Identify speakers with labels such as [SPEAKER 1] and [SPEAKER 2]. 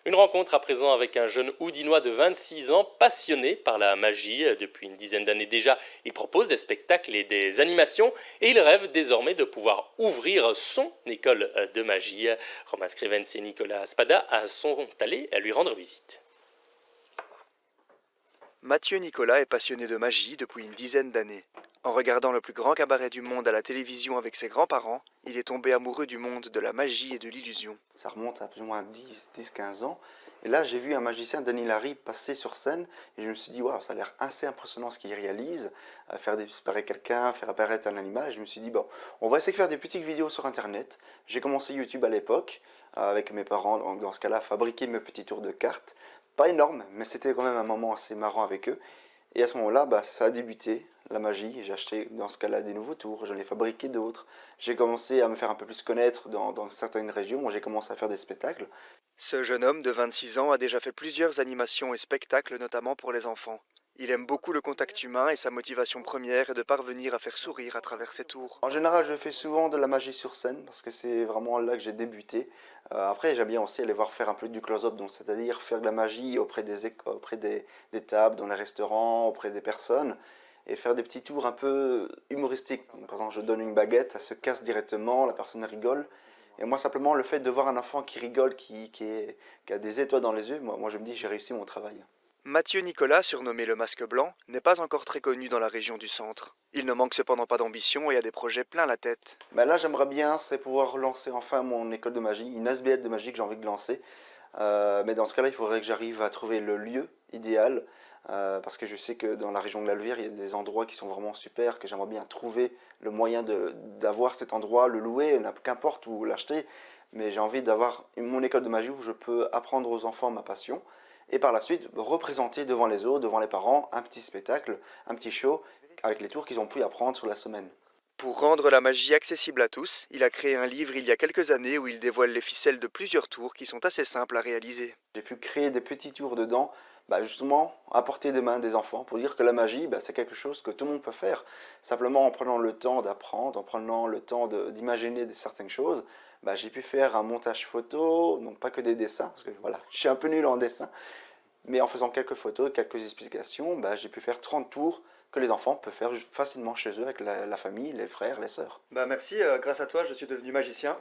[SPEAKER 1] Une rencontre à présent avec un jeune Houdinois de 26 ans, passionné par la magie. Depuis une dizaine d'années déjà, il propose des spectacles et des animations et il rêve désormais de pouvoir ouvrir son école de magie. Romain Scrivens et Nicolas Spada sont allés lui rendre visite.
[SPEAKER 2] Mathieu Nicolas est passionné de magie depuis une dizaine d'années. En regardant le plus grand cabaret du monde à la télévision avec ses grands-parents, il est tombé amoureux du monde de la magie et de l'illusion.
[SPEAKER 3] Ça remonte à plus ou moins 10-15 ans. Et là, j'ai vu un magicien, Denis Larry, passer sur scène. Et je me suis dit, waouh, ça a l'air assez impressionnant ce qu'il réalise. Faire disparaître quelqu'un, faire apparaître un animal. Et je me suis dit, bon, on va essayer de faire des petites vidéos sur Internet. J'ai commencé YouTube à l'époque, avec mes parents, donc dans ce cas-là, fabriquer mes petits tours de cartes. Pas énorme, mais c'était quand même un moment assez marrant avec eux. Et à ce moment-là, ça a débuté, la magie. J'ai acheté dans ce cas-là des nouveaux tours, j'en ai fabriqué d'autres. J'ai commencé à me faire un peu plus connaître dans certaines régions, j'ai commencé à faire des spectacles.
[SPEAKER 2] Ce jeune homme de 26 ans a déjà fait plusieurs animations et spectacles, notamment pour les enfants. Il aime beaucoup le contact humain et sa motivation première est de parvenir à faire sourire à travers ses tours.
[SPEAKER 3] En général, je fais souvent de la magie sur scène parce que c'est vraiment là que j'ai débuté. Après, j'aime bien aussi aller voir faire un peu du close-up, donc c'est-à-dire faire de la magie auprès des tables, dans les restaurants, auprès des personnes, et faire des petits tours un peu humoristiques. Donc, par exemple, je donne une baguette, elle se casse directement, la personne rigole. Et moi, simplement, le fait de voir un enfant qui rigole, qui a des étoiles dans les yeux, moi je me dis j'ai réussi mon travail.
[SPEAKER 2] Mathieu Nicolas, surnommé le Masque Blanc, n'est pas encore très connu dans la région du centre. Il ne manque cependant pas d'ambition et a des projets plein la tête.
[SPEAKER 3] Là, j'aimerais bien, c'est pouvoir lancer enfin mon école de magie, une SBL de magie que j'ai envie de lancer. Mais dans ce cas-là, il faudrait que j'arrive à trouver le lieu idéal. Parce que je sais que dans la région de l'Alvière, il y a des endroits qui sont vraiment super, que j'aimerais bien trouver le moyen d'avoir cet endroit, le louer, qu'importe où l'acheter. Mais j'ai envie d'avoir mon école de magie où je peux apprendre aux enfants ma passion. Et par la suite, représenter devant les autres, devant les parents, un petit spectacle, un petit show, avec les tours qu'ils ont pu apprendre sur la semaine.
[SPEAKER 2] Pour rendre la magie accessible à tous, il a créé un livre il y a quelques années où il dévoile les ficelles de plusieurs tours qui sont assez simples à réaliser.
[SPEAKER 3] J'ai pu créer des petits tours dedans, justement à portée des mains des enfants, pour dire que la magie, c'est quelque chose que tout le monde peut faire. Simplement en prenant le temps d'apprendre, en prenant le temps d'imaginer certaines choses, j'ai pu faire un montage photo, donc pas que des dessins, parce que voilà, je suis un peu nul en dessin, mais en faisant quelques photos, quelques explications, j'ai pu faire 30 tours que les enfants peuvent faire facilement chez eux avec la famille, les frères, les sœurs.
[SPEAKER 2] Merci, grâce à toi je suis devenu magicien.